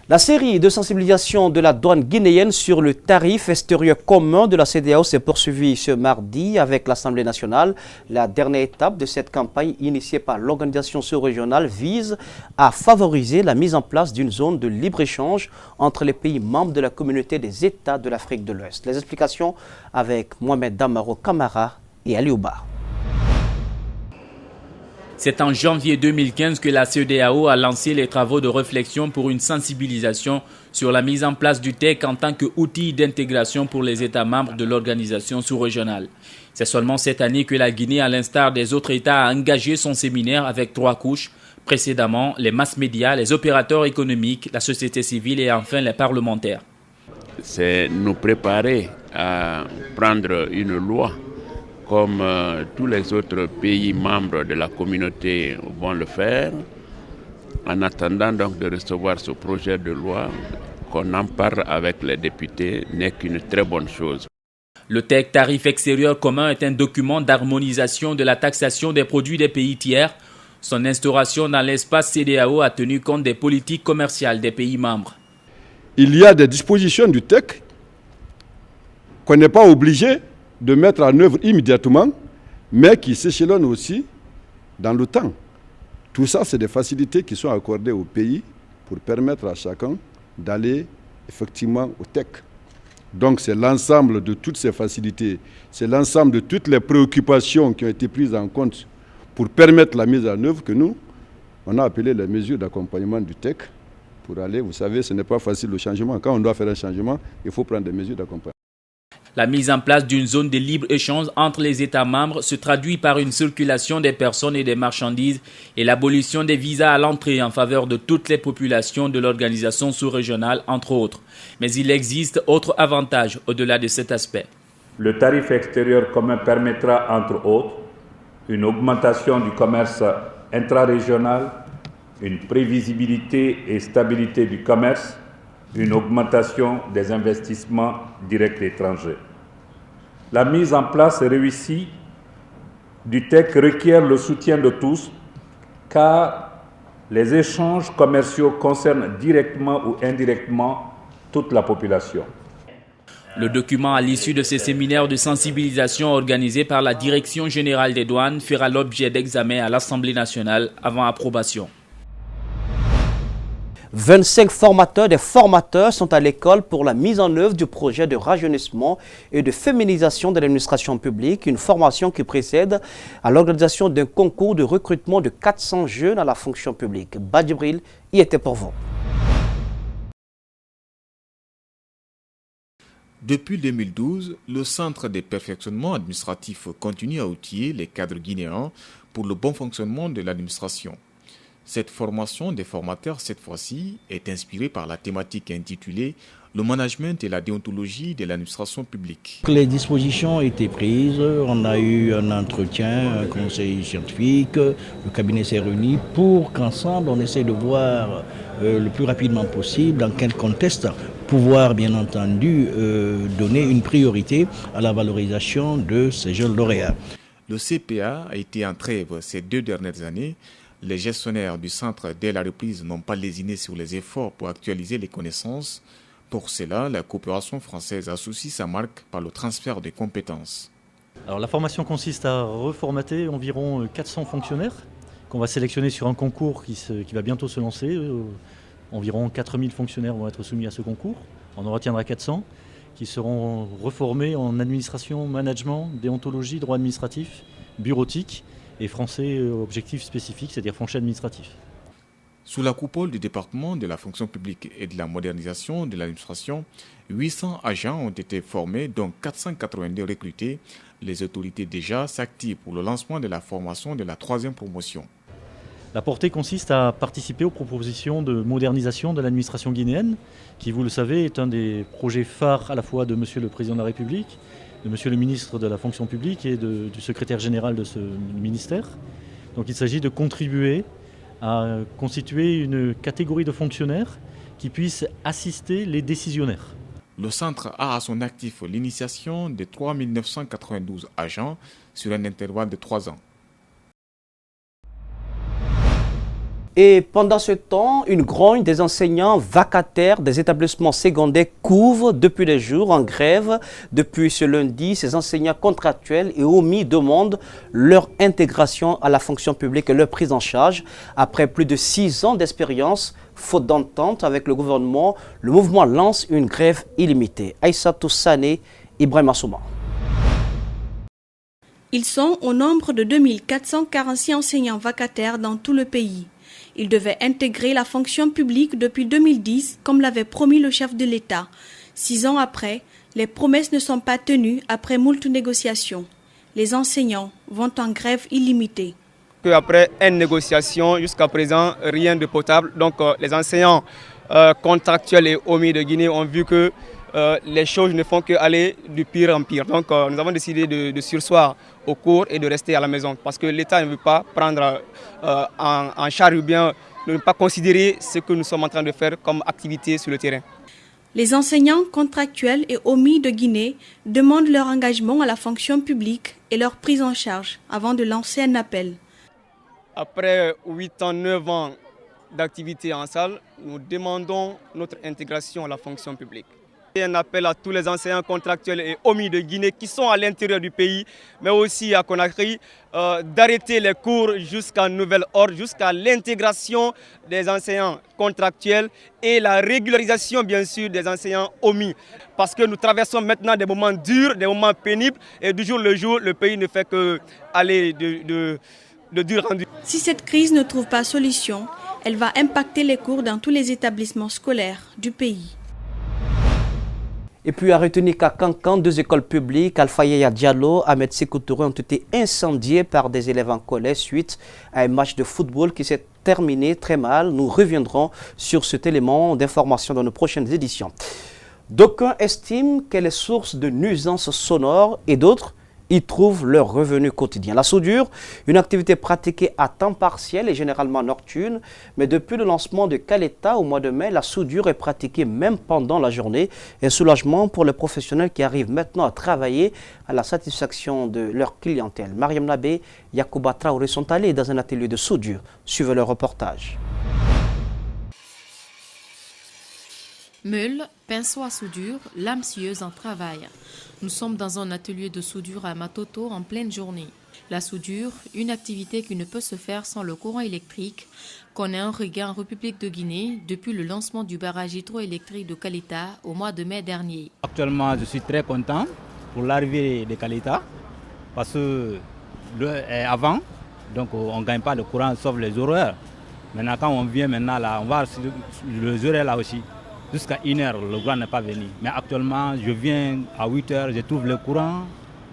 La série de sensibilisation de la douane guinéenne sur le tarif extérieur commun de la CEDEAO s'est poursuivie ce mardi avec l'Assemblée nationale. La dernière étape de cette campagne initiée par l'organisation sous-régionale vise à favoriser la mise en place d'une zone de libre-échange entre les pays membres de la communauté des États de l'Afrique de l'Ouest. Les explications avec Mohamed Damaro Kamara et Aliouba. C'est en janvier 2015 que la CEDEAO a lancé les travaux de réflexion pour une sensibilisation sur la mise en place du TEC en tant qu'outil d'intégration pour les États membres de l'organisation sous-régionale. C'est seulement cette année que la Guinée, à l'instar des autres États, a engagé son séminaire avec 3 couches. Précédemment, les masses médias, les opérateurs économiques, la société civile et enfin les parlementaires. C'est nous préparer à prendre une loi comme tous les autres pays membres de la communauté vont le faire. En attendant donc de recevoir ce projet de loi, qu'on en parle avec les députés n'est qu'une très bonne chose. Le TEC, tarif extérieur commun, est un document d'harmonisation de la taxation des produits des pays tiers. Son instauration dans l'espace CEDEAO a tenu compte des politiques commerciales des pays membres. Il y a des dispositions du TEC qu'on n'est pas obligé de mettre en œuvre immédiatement, mais qui s'échelonnent aussi dans le temps. Tout ça, c'est des facilités qui sont accordées au pays pour permettre à chacun d'aller effectivement au TEC. Donc c'est l'ensemble de toutes ces facilités, c'est l'ensemble de toutes les préoccupations qui ont été prises en compte pour permettre la mise en œuvre que nous, on a appelé les mesures d'accompagnement du TEC pour aller, vous savez, ce n'est pas facile le changement. Quand on doit faire un changement, il faut prendre des mesures d'accompagnement. La mise en place d'une zone de libre-échange entre les États membres se traduit par une circulation des personnes et des marchandises et l'abolition des visas à l'entrée en faveur de toutes les populations de l'organisation sous-régionale, entre autres. Mais il existe autres avantages au-delà de cet aspect. Le tarif extérieur commun permettra, entre autres, une augmentation du commerce intra-régional, une prévisibilité et stabilité du commerce, une augmentation des investissements directs étrangers. La mise en place réussie du TEC requiert le soutien de tous, car les échanges commerciaux concernent directement ou indirectement toute la population. Le document, à l'issue de ces séminaires de sensibilisation organisés par la Direction générale des douanes, fera l'objet d'examen à l'Assemblée nationale avant approbation. 25 formateurs des formateurs sont à l'école pour la mise en œuvre du projet de rajeunissement et de féminisation de l'administration publique, une formation qui précède à l'organisation d'un concours de recrutement de 400 jeunes à la fonction publique. Badjibril y était pour vous. Depuis 2012, le Centre de perfectionnement administratif continue à outiller les cadres guinéens pour le bon fonctionnement de l'administration. Cette formation des formateurs, cette fois-ci, est inspirée par la thématique intitulée « Le management et la déontologie de l'administration publique ». Les dispositions ont été prises, on a eu un entretien, un conseil scientifique, le cabinet s'est réuni pour qu'ensemble on essaie de voir le plus rapidement possible dans quel contexte pouvoir bien entendu donner une priorité à la valorisation de ces jeunes lauréats. Le CPA a été en trêve ces 2 dernières années. Les gestionnaires du centre, dès la reprise, n'ont pas lésiné sur les efforts pour actualiser les connaissances. Pour cela, la coopération française associe sa marque par le transfert des compétences. Alors, la formation consiste à reformater environ 400 fonctionnaires qu'on va sélectionner sur un concours qui va bientôt se lancer. Environ 4000 fonctionnaires vont être soumis à ce concours. On en retiendra 400 qui seront reformés en administration, management, déontologie, droit administratif, bureautique et français objectif spécifique, c'est-à-dire français administratif. Sous la coupole du département de la fonction publique et de la modernisation de l'administration, 800 agents ont été formés, dont 482 recrutés. Les autorités déjà s'activent pour le lancement de la formation de la 3e promotion. La portée consiste à participer aux propositions de modernisation de l'administration guinéenne, qui, vous le savez, est un des projets phares à la fois de Monsieur le Président de la République, de Monsieur le ministre de la fonction publique et du secrétaire général de ce ministère. Donc il s'agit de contribuer à constituer une catégorie de fonctionnaires qui puissent assister les décisionnaires. Le centre a à son actif l'initiation de 3 992 agents sur un intervalle de 3 ans. Et pendant ce temps, une grogne des enseignants vacataires des établissements secondaires couvre depuis des jours en grève. Depuis ce lundi, ces enseignants contractuels et omis demandent leur intégration à la fonction publique et leur prise en charge. Après plus de 6 ans d'expérience, faute d'entente avec le gouvernement, le mouvement lance une grève illimitée. Aïssatou Sané, Ibrahim Assouma. Ils sont au nombre de 2446 enseignants vacataires dans tout le pays. Ils devaient intégrer la fonction publique depuis 2010, comme l'avait promis le chef de l'État. 6 ans après, les promesses ne sont pas tenues après moult négociations. Les enseignants vont en grève illimitée. Après une négociation, jusqu'à présent, rien de potable. Donc les enseignants contractuels et omis de Guinée ont vu que les choses ne font qu'aller du pire en pire. Donc nous avons décidé de surseoir au cours et de rester à la maison parce que l'État ne veut pas prendre en charge ou bien ne veut pas considérer ce que nous sommes en train de faire comme activité sur le terrain. Les enseignants contractuels et omis de Guinée demandent leur engagement à la fonction publique et leur prise en charge avant de lancer un appel. Après 8 ans, 9 ans d'activité en salle, nous demandons notre intégration à la fonction publique. Un appel à tous les enseignants contractuels et omis de Guinée qui sont à l'intérieur du pays, mais aussi à Conakry, d'arrêter les cours jusqu'à nouvel ordre, jusqu'à l'intégration des enseignants contractuels et la régularisation bien sûr des enseignants omis. Parce que nous traversons maintenant des moments durs, des moments pénibles et du jour le jour, le pays ne fait qu'aller de dur en dur. Si cette crise ne trouve pas solution, elle va impacter les cours dans tous les établissements scolaires du pays. Et puis à retenir qu'à Cancan, 2 écoles publiques, Alpha Yaya Diallo, Ahmed Sékou Touré, ont été incendiées par des élèves en colère suite à un match de football qui s'est terminé très mal. Nous reviendrons sur cet élément d'information dans nos prochaines éditions. D'aucuns estiment qu'elle est source de nuisances sonores et d'autres y trouvent leur revenu quotidien. La soudure, une activité pratiquée à temps partiel et généralement nocturne, mais depuis le lancement de Caleta au mois de mai, la soudure est pratiquée même pendant la journée. Un soulagement pour les professionnels qui arrivent maintenant à travailler à la satisfaction de leur clientèle. Mariam Nabé, Yacouba Traoré sont allés dans un atelier de soudure. Suivez le reportage. Meule, pinceau à soudure, lame scieuse en travail. Nous sommes dans un atelier de soudure à Matoto en pleine journée. La soudure, une activité qui ne peut se faire sans le courant électrique, connaît un regain en République de Guinée depuis le lancement du barrage hydroélectrique de Caleta au mois de mai dernier. Actuellement, je suis très content pour l'arrivée de Caleta parce que avant, donc on ne gagne pas le courant sauf les horaires. Maintenant, quand on vient maintenant là, on va sur les horaires là aussi. Jusqu'à 1h, le courant n'est pas venu. Mais actuellement, je viens à 8h, je trouve le courant.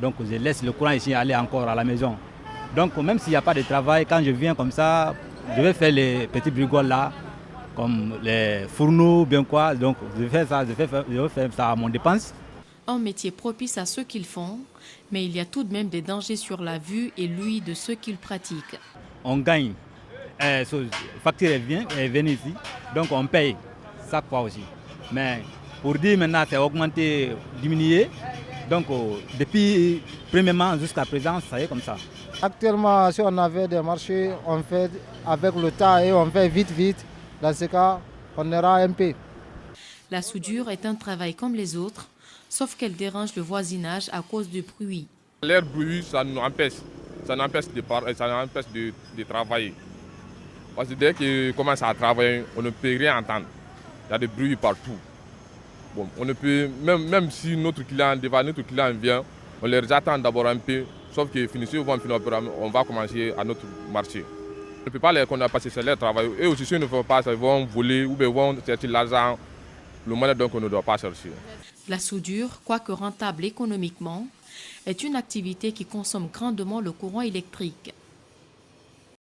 Donc je laisse le courant ici aller encore à la maison. Donc même s'il n'y a pas de travail, quand je viens comme ça, je vais faire les petits bricoles là, comme les fourneaux, bien quoi. Donc je vais faire ça à mon dépense. Un métier propice à ceux qu'ils font, mais il y a tout de même des dangers sur la vue et l'ouïe de ceux qu'ils pratiquent. On gagne. La facture est venue ici, donc on paye. Ça quoi aussi. Mais pour dire maintenant c'est augmenté, diminué, donc depuis premièrement jusqu'à présent, ça y est comme ça. Actuellement, si on avait des marchés, on fait avec le temps et on fait vite. Dans ce cas, on ira un peu. La soudure est un travail comme les autres, sauf qu'elle dérange le voisinage à cause du bruit. L'air bruit, ça nous empêche. Ça nous empêche de travailler. Parce que dès qu'on commence à travailler, on ne peut rien entendre. Il y a des bruits partout. Bon, on ne peut, même si notre client vient, on les attend d'abord un peu, sauf que on va commencer à notre marché. On ne peut pas les connaître parce que c'est leur travail. Et aussi, si ils ne font pas ça, ils vont voler ou ils vont chercher l'argent. Le monnaie, donc, on ne doit pas chercher. La soudure, quoique rentable économiquement, est une activité qui consomme grandement le courant électrique.